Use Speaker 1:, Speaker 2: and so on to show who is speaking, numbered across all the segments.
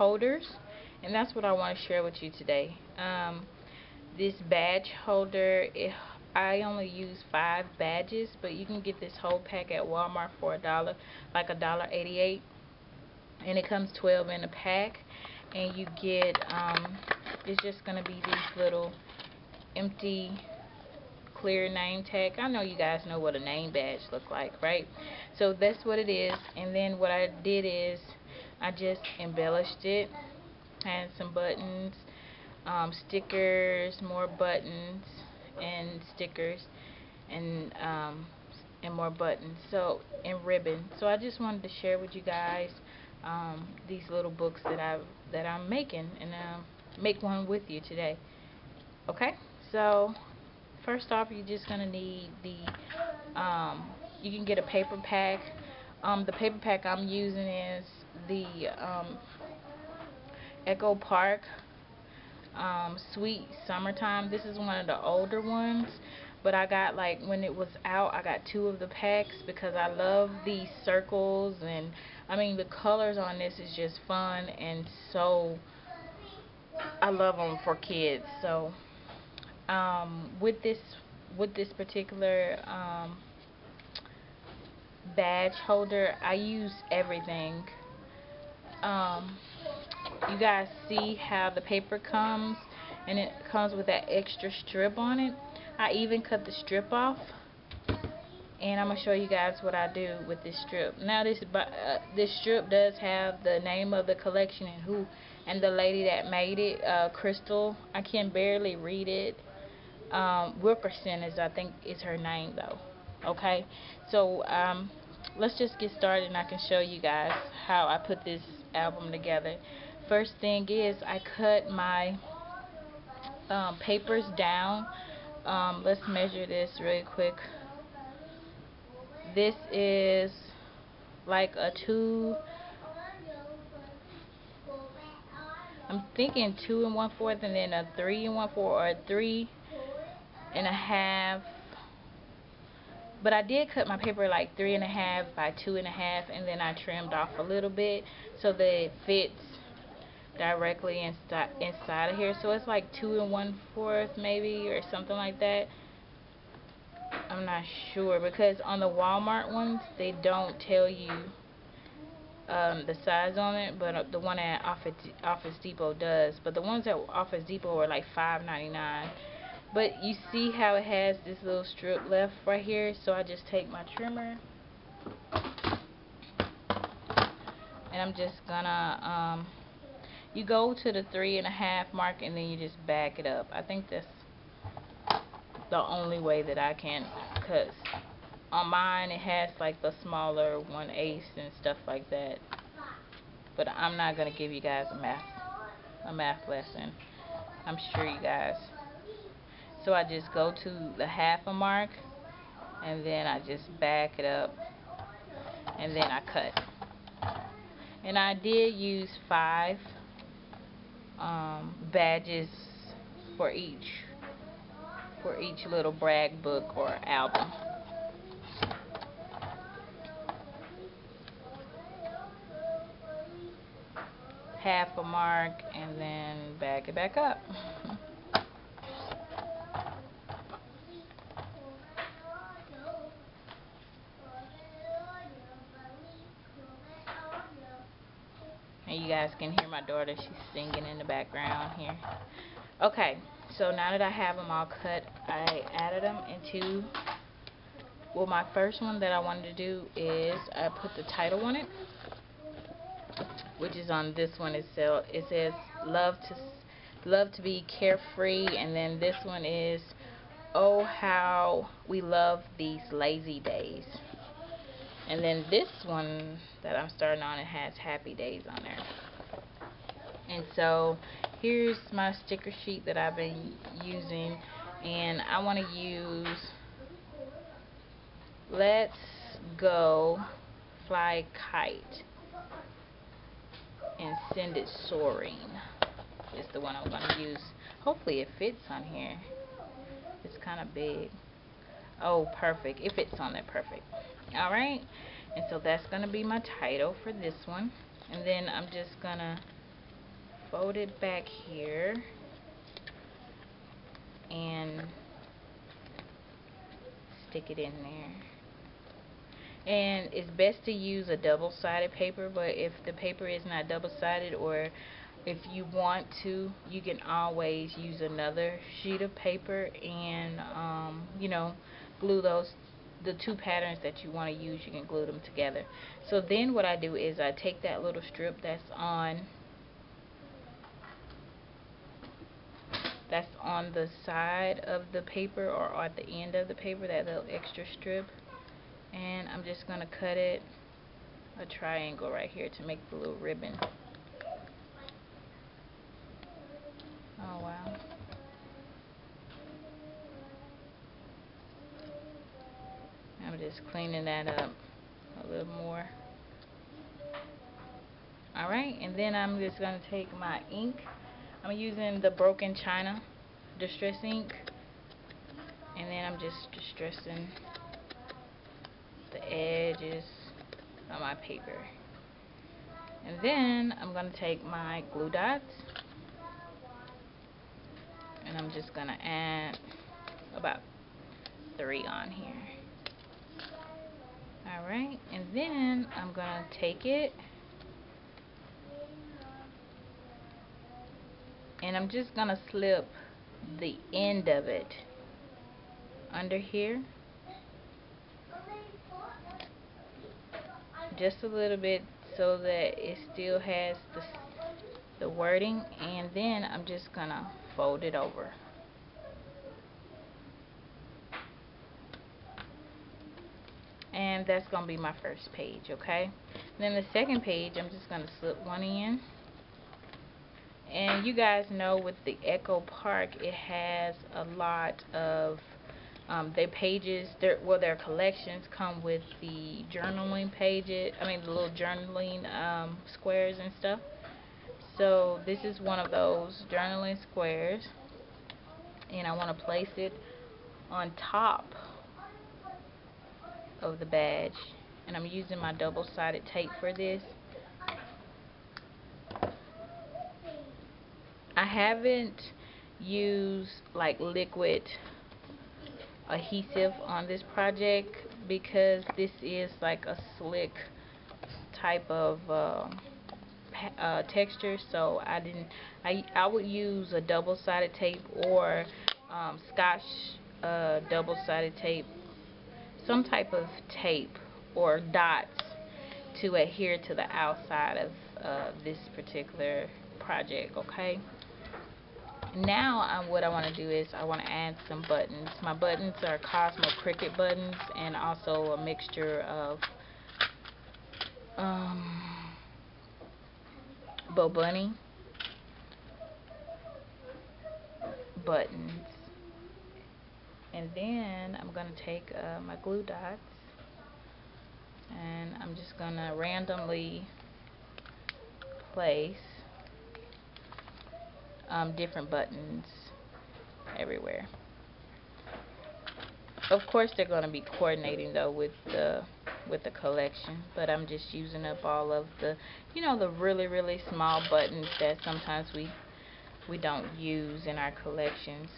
Speaker 1: holders, and that's what I want to share with you today. This badge holder, I only use 5 badges, but you can get this whole pack at Walmart for $1, like $1.88, and it comes 12 in a pack. And you get it's just gonna be these little empty clear name tag. I know you guys know what a name badge look like, right? So that's what it is. And then what I did is I just embellished it, had some buttons, stickers, more buttons and stickers, and more buttons, so, and ribbon. So I just wanted to share with you guys these little books that I'm making, and make one with you today. Okay, so first off, you're just gonna need the you can get a paper pack. The paper pack I'm using is the Echo Park Sweet Summertime. This is one of the older ones, but I got, like, when it was out, I got 2 of the packs because I love these circles, and I mean the colors on this is just fun, and so I love them for kids. So with this particular badge holder, I use everything. You guys see how the paper comes, and it comes with that extra strip on it. I even cut the strip off, and I'm gonna show you guys what I do with this strip. Now this strip does have the name of the collection and who, and the lady that made it, Crystal. I can barely read it. Wilkerson is, I think, is her name though. Okay, so let's just get started, and I can show you guys how I put this album together. First thing is I cut my papers down. Let's measure this really quick. This is like a 2, I'm thinking 2 1/4, and then a 3 1/4, or a 3.5. But I did cut my paper like 3.5 by 2.5, and then I trimmed off a little bit so that it fits directly inside of here. So it's like 2 1/4 maybe, or something like that. I'm not sure, because on the Walmart ones they don't tell you the size on it, but the one at Office Depot does. But the ones at Office Depot are like $5.99. But you see how it has this little strip left right here, so I just take my trimmer, and I'm just gonna you go to the 3.5 mark, and then you just back it up. I think that's the only way that I can, because on mine it has like the smaller 1/8 and stuff like that. But I'm not gonna give you guys a math lesson. I'm sure you guys. So I just go to the 1/2 mark, and then I just back it up, and then I cut. And I did use 5 badges for each little brag book or album. Half a mark, and then back it back up. And you guys can hear my daughter, she's singing in the background here. Okay, so now that I have them all cut, I added them into, well, my first one that I wanted to do is I put the title on it, which is on this one. It says love to be carefree, and then this one is, oh how we love these lazy days. And then this one that I'm starting on, it has happy days on there. And so here's my sticker sheet that I've been using, and I want to use let's go fly kite and send it soaring is the one I'm going to use. Hopefully it fits on here. It's kind of big. Oh, perfect. It fits on there perfect. Alright, and so that's going to be my title for this one. And then I'm just going to fold it back here and stick it in there. And it's best to use a double-sided paper, but if the paper is not double-sided, or if you want to, you can always use another sheet of paper and you know, glue the two patterns that you want to use. You can glue them together. So then what I do is I take that little strip that's on the side of the paper, or at the end of the paper, that little extra strip, and I'm just gonna cut it a triangle right here to make the little ribbon. Oh wow. I'm just cleaning that up a little more. Alright, and then I'm just going to take my ink. I'm using the Broken China Distress ink. And then I'm just distressing the edges of my paper. And then I'm going to take my glue dots. And I'm just going to add about 3 on here. Alright, and then I'm going to take it and I'm just going to slip the end of it under here. Just a little bit so that it still has the wording, and then I'm just going to fold it over. And that's going to be my first page, okay? Then the second page, I'm just going to slip one in. And you guys know with the Echo Park, it has a lot of their pages, their collections come with the journaling pages, the little journaling squares and stuff. So this is one of those journaling squares, and I want to place it on top of the badge, and I'm using my double-sided tape for this. I haven't used like liquid adhesive on this project because this is like a slick type of texture, so I would use a double-sided tape or Scotch double-sided tape, some type of tape or dots to adhere to the outside of this particular project, okay? Now what I want to do is I want to add some buttons. My buttons are Cosmo Cricut buttons, and also a mixture of Bo Bunny buttons. And then I'm going to take my glue dots, and I'm just going to randomly place different buttons everywhere. Of course they're going to be coordinating though with the collection, but I'm just using up all of the, the really small buttons that sometimes we don't use in our collections.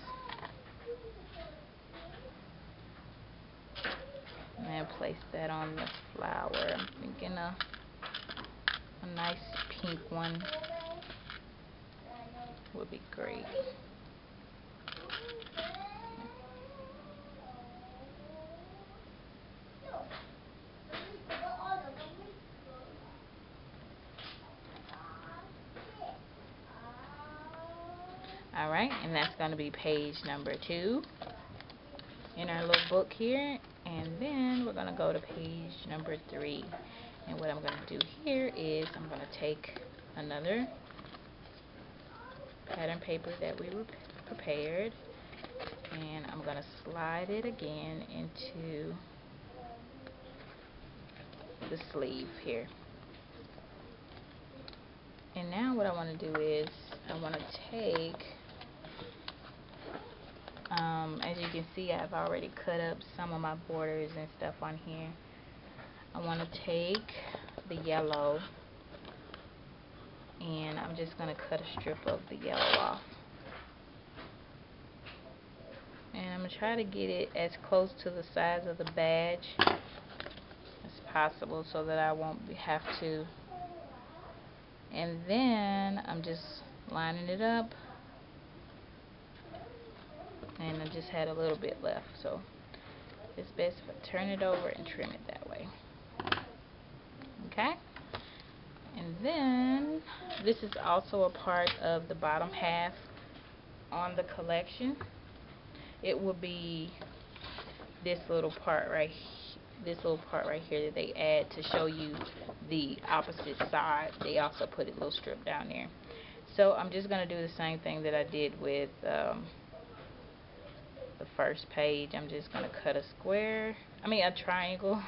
Speaker 1: And then place that on the flower. I'm thinking a nice pink one would be great. Alright, and that's going to be page number 2 in our little book here. And then we're going to go to page number 3. And what I'm going to do here is I'm going to take another pattern paper that we were prepared, and I'm going to slide it again into the sleeve here. And now what I want to do is I want to take, as you can see, I've already cut up some of my borders and stuff on here. I want to take the yellow and I'm just going to cut a strip of the yellow off. And I'm going to try to get it as close to the size of the badge as possible so that I won't have to. And then I'm just lining it up, and I just had a little bit left, so it's best if I turn it over and trim it that way. Okay, and then this is also a part of the bottom half on the collection. It will be this little part right here that they add to show you the opposite side. They also put a little strip down there. So I'm just going to do the same thing that I did with the first page. I'm just going to cut a triangle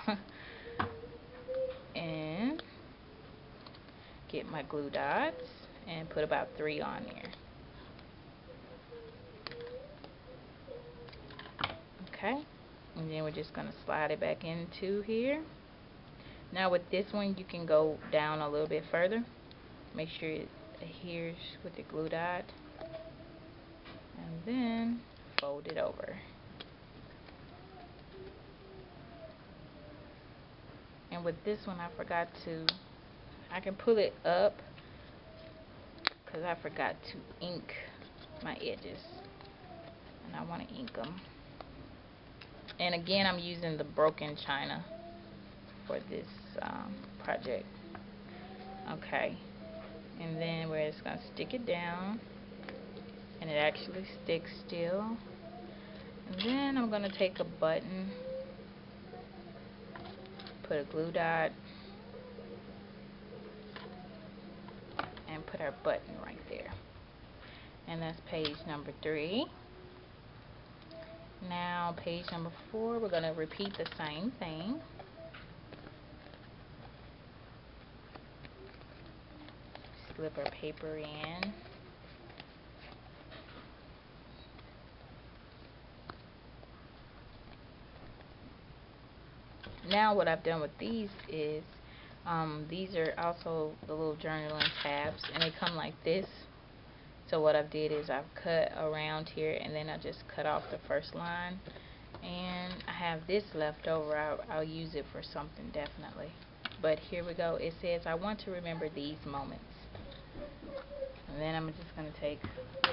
Speaker 1: and get my glue dots and put about 3 on there. Okay, and then we're just going to slide it back into here. Now with this one, you can go down a little bit further. Make sure it adheres with the glue dot, and then fold it over. And with this one, I can pull it up because I forgot to ink my edges, and I want to ink them. And again, I'm using the broken china for this project. Okay, and then we're just going to stick it down, and it actually sticks still. And then I'm going to take a button, put a glue dot, and put our button right there. And that's page number 3. Now page number 4, we're going to repeat the same thing. Slip our paper in. Now what I've done with these is these are also the little journaling tabs, and they come like this. So what I did is I've cut around here, and then I just cut off the first line, and I have this left over. I'll use it for something definitely. But here we go. It says, I want to remember these moments. And then I'm just going to take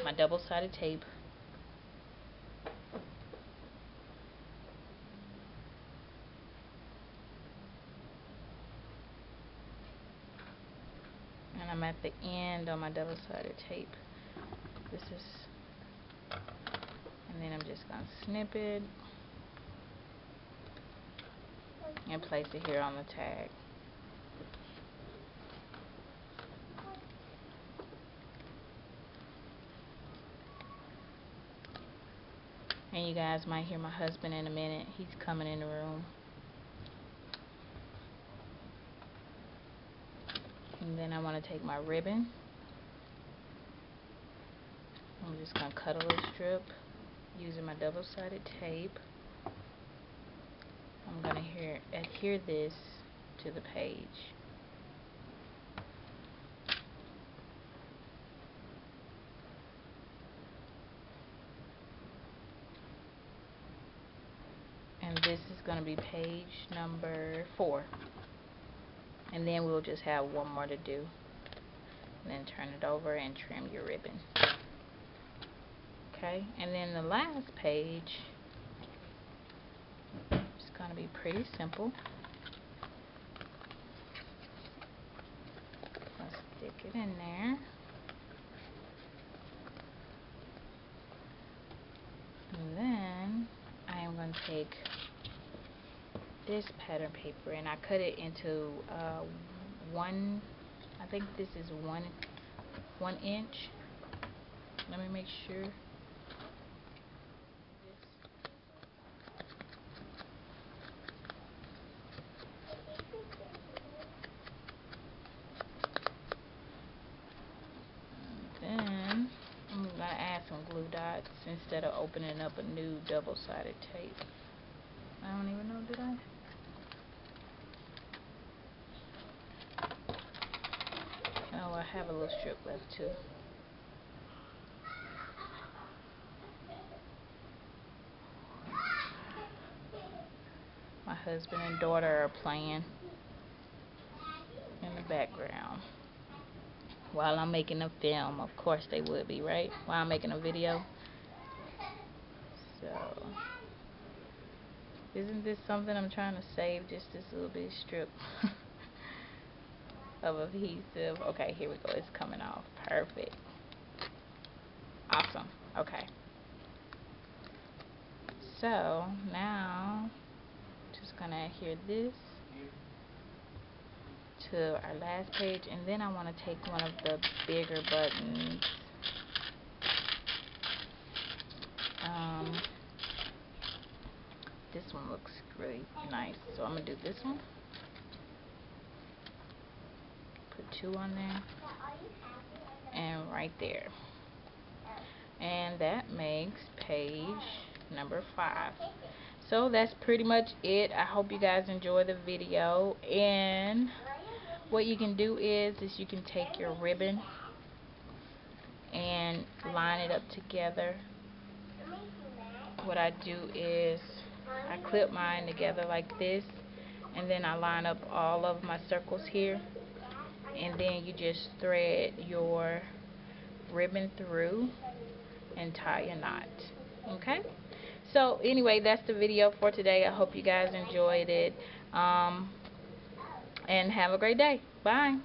Speaker 1: my double-sided tape, and I'm at the end on my double-sided tape. And then I'm just going to snip it and place it here on the tag. And you guys might hear my husband in a minute. He's coming in the room. And then I want to take my ribbon. I'm just going to cut a little strip using my double-sided tape. I'm going to adhere this to the page. And this is going to be page number 4. And then we'll just have one more to do. And then turn it over and trim your ribbon. Okay, and then the last page is going to be pretty simple. Let's stick it in there. And then I am going to take this pattern paper, and I cut it into I think this is 1 inch. Let me make sure. Then I'm going to add some glue dots instead of opening up a new double-sided tape. I don't even know, did I? Oh, I have a a little strip left too. My husband and daughter are playing in the background while I'm making a film. Of course they would be, right? While I'm making a video. So, isn't this something I'm trying to save? Just this little bit strip of adhesive. Okay, here we go. It's coming off. Perfect. Awesome. Okay. So, now, just gonna adhere this to our last page, and then I want to take one of the bigger buttons. This one looks really nice, so I'm gonna do this one. Put 2 on there, and right there, and that makes page number 5. So that's pretty much it. I hope you guys enjoy the video, and what you can do is you can take your ribbon and line it up together. What I do is I clip mine together like this, and then I line up all of my circles here, and then you just thread your ribbon through and tie your knot. Okay, so anyway, that's the video for today. I hope you guys enjoyed it, and have a great day. Bye.